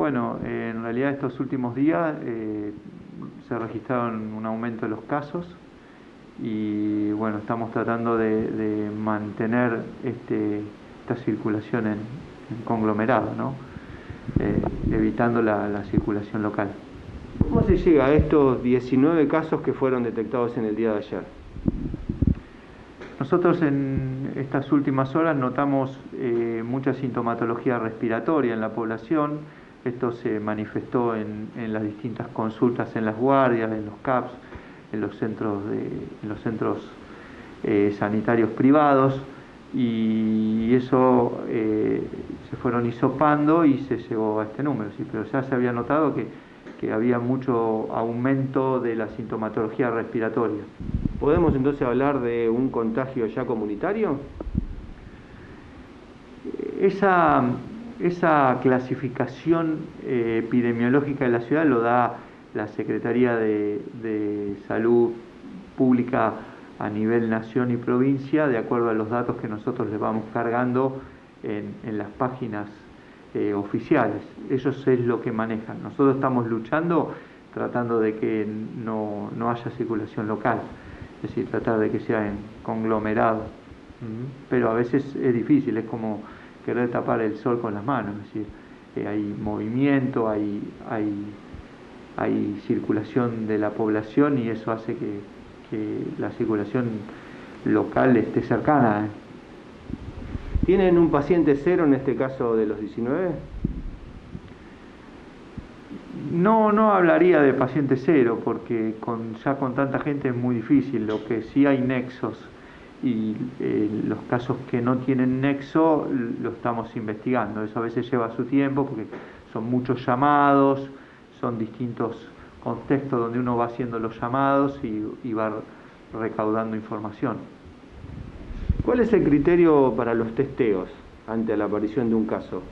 Bueno, en realidad estos últimos días se registraron un aumento de los casos y bueno, estamos tratando de mantener esta circulación en conglomerado, ¿no? Evitando la circulación local. ¿Cómo se llega a estos 19 casos que fueron detectados en el día de ayer? Nosotros en estas últimas horas notamos mucha sintomatología respiratoria en la población. Esto se manifestó en las distintas consultas en las guardias, en los CAPS, en los centros sanitarios privados, y eso se fueron hisopando y se llegó a este número, ¿sí? Pero ya se había notado que había mucho aumento de la sintomatología respiratoria. ¿Podemos entonces hablar de un contagio ya comunitario? Esa clasificación epidemiológica de la ciudad lo da la Secretaría de Salud Pública a nivel nación y provincia, de acuerdo a los datos que nosotros les vamos cargando en las páginas oficiales. Ellos es lo que manejan. Nosotros estamos luchando, tratando de que no haya circulación local, es decir, tratar de que sea en conglomerado. Pero a veces es difícil, es como querer tapar el sol con las manos, es decir, hay movimiento, hay circulación de la población y eso hace que la circulación local esté cercana. ¿Tienen un paciente cero en este caso de los 19? No hablaría de paciente cero, porque ya con tanta gente es muy difícil. Lo que sí hay nexos, y los casos que no tienen nexo lo estamos investigando. Eso a veces lleva su tiempo porque son muchos llamados, son distintos contextos donde uno va haciendo los llamados y va recaudando información. ¿Cuál es el criterio para los testeos ante la aparición de un caso?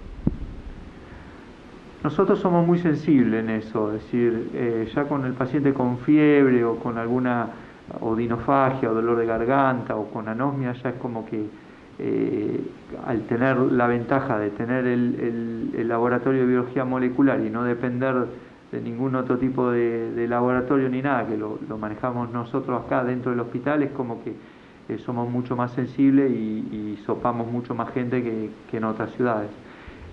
Nosotros somos muy sensibles en eso, es decir, ya con el paciente con fiebre o con alguna odinofagia o dolor de garganta o con anosmia, ya es como que al tener la ventaja de tener el laboratorio de biología molecular y no depender de ningún otro tipo de laboratorio ni nada, que lo manejamos nosotros acá dentro del hospital, es como que somos mucho más sensibles y sopamos mucho más gente que en otras ciudades.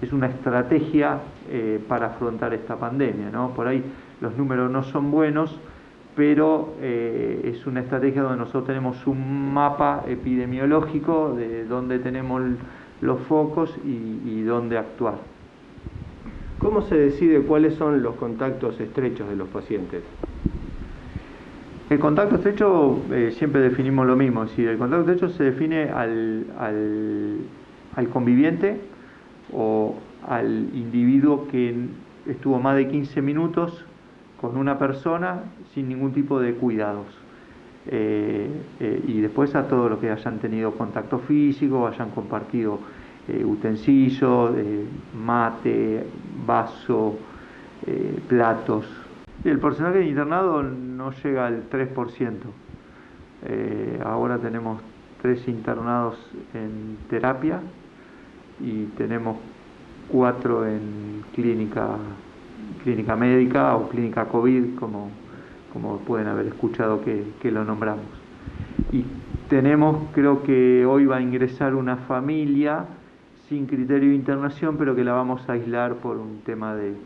Es una estrategia para afrontar esta pandemia, ¿no? Por ahí los números no son buenos, pero es una estrategia donde nosotros tenemos un mapa epidemiológico de dónde tenemos los focos y dónde actuar. ¿Cómo se decide cuáles son los contactos estrechos de los pacientes? El contacto estrecho siempre definimos lo mismo, es decir, el contacto estrecho se define al conviviente o al individuo que estuvo más de 15 minutos con una persona sin ningún tipo de cuidados. Y después a todos los que hayan tenido contacto físico, hayan compartido utensilios, mate, vaso, platos. El porcentaje de internado no llega al 3%. Ahora tenemos 3 internados en terapia y tenemos 4 en clínica médica o clínica COVID, como pueden haber escuchado que lo nombramos. Y tenemos, creo que hoy va a ingresar una familia sin criterio de internación, pero que la vamos a aislar por un tema de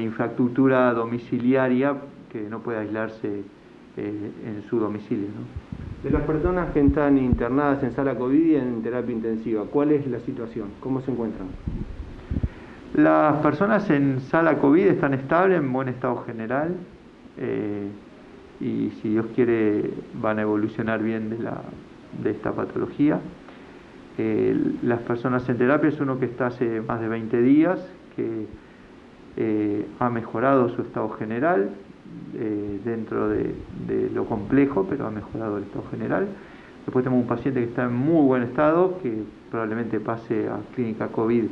infraestructura domiciliaria, que no puede aislarse en su domicilio, ¿no? De las personas que están internadas en sala COVID y en terapia intensiva, ¿cuál es la situación? ¿Cómo se encuentran? Las personas en sala COVID están estables, en buen estado general, y si Dios quiere van a evolucionar bien de esta patología. Las personas en terapia es uno que está hace más de 20 días, que ha mejorado su estado general dentro de lo complejo, pero ha mejorado el estado general. Después tenemos un paciente que está en muy buen estado, que probablemente pase a clínica COVID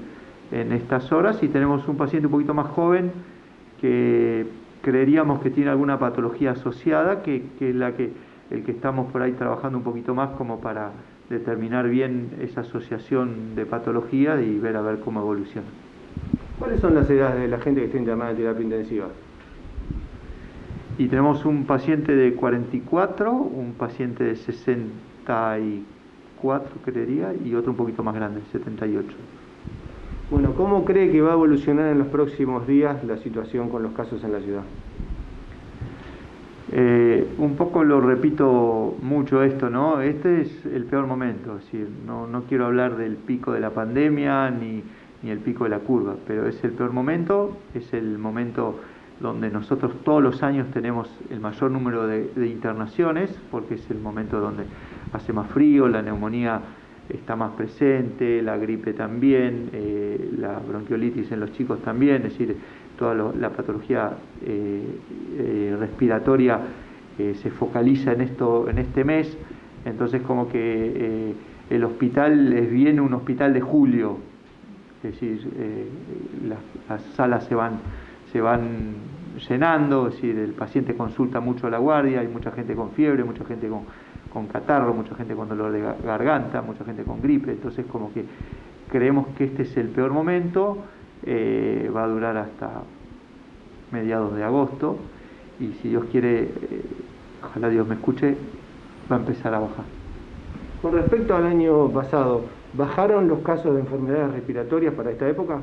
en estas horas, y tenemos un paciente un poquito más joven que creeríamos que tiene alguna patología asociada, que es el que estamos por ahí trabajando un poquito más como para determinar bien esa asociación de patología y ver a ver cómo evoluciona. ¿Cuáles son las edades de la gente que está internada en terapia intensiva? Y tenemos un paciente de 44, un paciente de 64, creería, y otro un poquito más grande, 78. Bueno, ¿cómo cree que va a evolucionar en los próximos días la situación con los casos en la ciudad? Un poco lo repito mucho esto, ¿no? Este es el peor momento, es decir, no quiero hablar del pico de la pandemia ni el pico de la curva, pero es el peor momento, es el momento donde nosotros todos los años tenemos el mayor número de internaciones, porque es el momento donde hace más frío, la neumonía está más presente, la gripe también, la bronquiolitis en los chicos también, es decir, toda la patología respiratoria se focaliza en este mes, entonces como que el hospital es bien un hospital de julio, es decir, las salas se van llenando, es decir, el paciente consulta mucho a la guardia, hay mucha gente con fiebre, mucha gente con catarro, mucha gente con dolor de garganta, mucha gente con gripe, entonces como que creemos que este es el peor momento, va a durar hasta mediados de agosto y si Dios quiere, ojalá Dios me escuche, va a empezar a bajar. Con respecto al año pasado, ¿bajaron los casos de enfermedades respiratorias para esta época?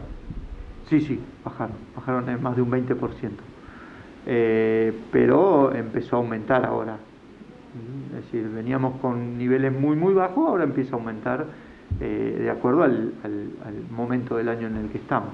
Sí, bajaron en más de un 20%, pero empezó a aumentar ahora, es decir, veníamos con niveles muy bajos, ahora empieza a aumentar de acuerdo al momento del año en el que estamos.